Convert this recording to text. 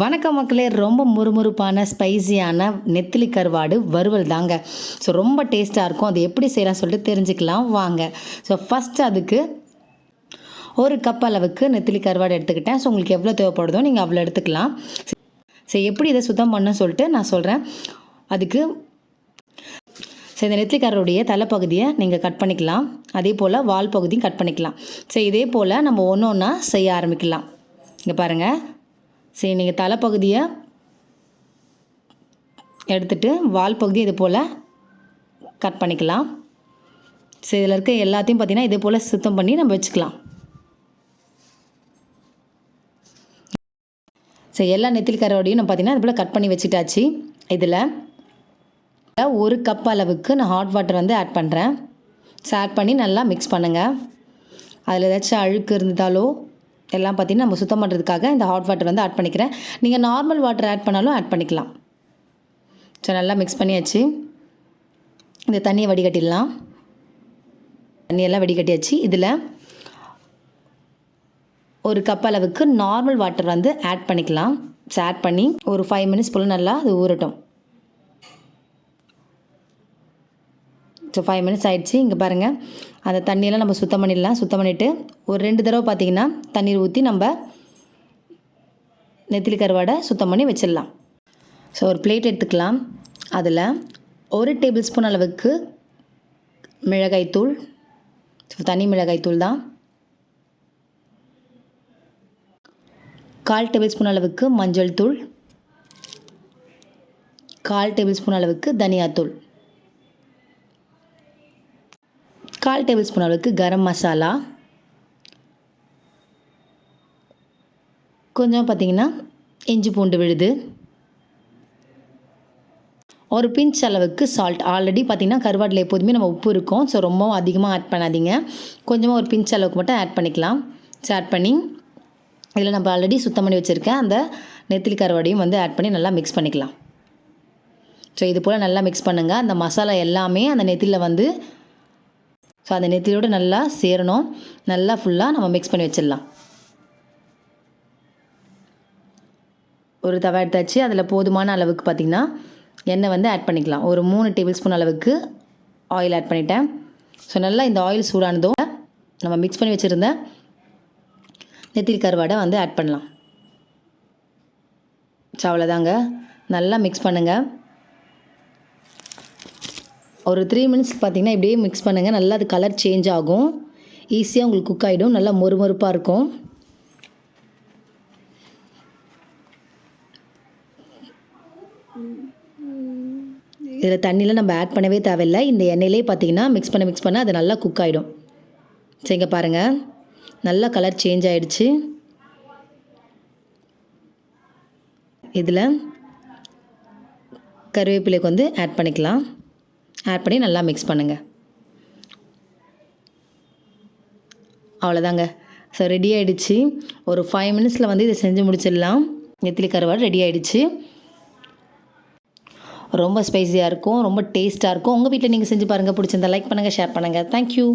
வணக்கம் மக்களே, ரொம்ப முறுமுறுப்பான ஸ்பைசியான நெத்திலி கருவாடு வறுவல் தாங்க. ஸோ ரொம்ப டேஸ்ட்டாக இருக்கும். அது எப்படி செய்யலாம் சொல்லிட்டு தெரிஞ்சுக்கலாம் வாங்க. ஸோ ஃபஸ்ட்டு அதுக்கு ஒரு கப் அளவுக்கு நெத்திலி கருவாடு எடுத்துக்கிட்டேன். ஸோ உங்களுக்கு எவ்வளோ தேவைப்படுதோ நீங்கள் அவ்வளோ எடுத்துக்கலாம். ஸோ எப்படி இதை சுத்தம் பண்ண சொல்லிட்டு நான் சொல்கிறேன். அதுக்கு இந்த நெத்திலி கருவாடுடைய தலைப்பகுதியை நீங்கள் கட் பண்ணிக்கலாம். அதே போல் வால் பகுதியும் கட் பண்ணிக்கலாம். ஸோ இதே போல் நம்ம ஒன்று ஒன்றா செய்ய ஆரம்பிக்கலாம். இங்கே பாருங்கள். சரி, நீங்கள் தலைப்பகுதியை எடுத்துகிட்டு வால் பகுதி இது போல் கட் பண்ணிக்கலாம். சரி, இதில் இருக்க எல்லாத்தையும் பார்த்திங்கன்னா இதே போல் சுத்தம் பண்ணி நம்ம வச்சுக்கலாம். சரி, எல்லா நெத்திலி கருவாடையும் நம்ம பார்த்திங்கன்னா இது போல் கட் பண்ணி வச்சுட்டாச்சு. இதில் ஒரு கப் அளவுக்கு நான் ஹாட் வாட்டர் வந்து ஆட் பண்ணுறேன். ஸோ ஆட் பண்ணி நல்லா மிக்ஸ் பண்ணுங்கள். அதில் ஏதாச்சும் அழுக்கு இருந்தாலோ எல்லாம் பார்த்திங்கன்னா நம்ம சுத்தம் பண்ணுறதுக்காக இந்த ஹாட் வாட்டர் வந்து ஆட் பண்ணிக்கிறேன். நீங்கள் நார்மல் வாட்டர் ஆட் பண்ணாலும் ஆட் பண்ணிக்கலாம். ஸோ நல்லா மிக்ஸ் பண்ணியாச்சு. இந்த தண்ணியை வடிகட்டிடலாம். தண்ணியெல்லாம் வடிகட்டியாச்சு. இதில் ஒரு கப் அளவுக்கு நார்மல் வாட்டர் வந்து ஆட் பண்ணிக்கலாம். ஸோ ஆட் பண்ணி ஒரு 5 மினிட்ஸ் போல் நல்லா அது ஊறட்டும். ஸோ 5 மினிட்ஸ் ஆகிடுச்சு. இங்கே பாருங்கள், அந்த தண்ணியெல்லாம் நம்ம சுத்தம் பண்ணிடலாம். சுத்தம் பண்ணிவிட்டு ஒரு 2 தடவை பார்த்திங்கன்னா தண்ணீர் ஊற்றி நம்ம நெத்திலி கருவாடை சுத்தம் பண்ணி வச்சிடலாம். ஸோ ஒரு பிளேட் எடுத்துக்கலாம். அதில் 1 டேபிள் ஸ்பூன் அளவுக்கு மிளகாய்த்தூள், தனி மிளகாய்த்தூள் தான், 1/4 டேபிள் ஸ்பூன் அளவுக்கு மஞ்சள் தூள், 1/4 டேபிள் ஸ்பூன் அளவுக்கு தனியாத்தூள், 1/4 டேபிள் ஸ்பூன் அளவுக்கு கரம் மசாலா, கொஞ்சம் பார்த்திங்கன்னா இஞ்சி பூண்டு விழுது, ஒரு பிஞ்ச் அளவுக்கு சால்ட். ஆல்ரெடி பார்த்திங்கன்னா கருவாட்டில் எப்போதுமே நம்ம உப்பு இருக்கும். ஸோ ரொம்பவும் அதிகமாக ஆட் பண்ணாதீங்க. கொஞ்சமாக ஒரு பிஞ்ச் அளவுக்கு மட்டும் ஆட் பண்ணிக்கலாம். ஸோ ஆட் பண்ணி இதில் நம்ம ஆல்ரெடி சுத்தம் பண்ணி வச்சுருக்கேன் அந்த நெத்திலி கருவாடையும் வந்து ஆட் பண்ணி நல்லா மிக்ஸ் பண்ணிக்கலாம். ஸோ இது போல் நல்லா மிக்ஸ் பண்ணுங்கள். அந்த மசாலா எல்லாமே அந்த நெத்திலியில் வந்து ஸோ அந்த நெத்திலியோடு நல்லா சேரணும். நல்லா ஃபுல்லாக நம்ம மிக்ஸ் பண்ணி வச்சிடலாம். ஒரு தவா எடுத்தாச்சு. அதில் போதுமான அளவுக்கு பார்த்திங்கன்னா எண்ணெய் வந்து ஆட் பண்ணிக்கலாம். ஒரு 3 டேபிள் ஸ்பூன் அளவுக்கு ஆயில் ஆட் பண்ணிட்டேன். ஸோ நல்லா இந்த ஆயில் சூடானதும் நம்ம மிக்ஸ் பண்ணி வச்சுருந்த நெத்திலி கருவாடை வந்து ஆட் பண்ணலாம். ஸோ அவ்வளோதாங்க. நல்லா மிக்ஸ் பண்ணுங்கள். ஒரு 3 மினிட்ஸ் பார்த்திங்கன்னா இப்படியே மிக்ஸ் பண்ணுங்கள். நல்லா அது கலர் சேஞ்ச் ஆகும். ஈஸியாக உங்களுக்கு குக் ஆகிடும். நல்லா மொறுமொறுப்பாக இருக்கும். இதில் தண்ணியில் நம்ம ஆட் பண்ணவே தேவையில்லை. இந்த எண்ணெயிலே பார்த்திங்கன்னா மிக்ஸ் பண்ண அது நல்லா குக் ஆகிடும். சரிங்க, பாருங்கள், நல்லா கலர் சேஞ்ச் ஆகிடுச்சு. இதில் கருவேப்பிலைக்கு வந்து ஆட் பண்ணிக்கலாம். ஆட் பண்ணி நல்லா மிக்ஸ் பண்ணுங்கள். அவ்வளோதாங்க. ஸோ ரெடி ஆகிடுச்சு. ஒரு 5 மினிட்ஸில் வந்து இதை செஞ்சு முடிச்சிடலாம். நெத்திலி கருவாடு ரெடி ஆகிடுச்சு. ரொம்ப ஸ்பைஸியாக இருக்கும், ரொம்ப டேஸ்ட்டாக இருக்கும். உங்கள் வீட்டில் நீங்கள் செஞ்சு பாருங்கள். பிடிச்சிருந்தா லைக் பண்ணுங்கள், ஷேர் பண்ணுங்கள். தேங்க்யூ.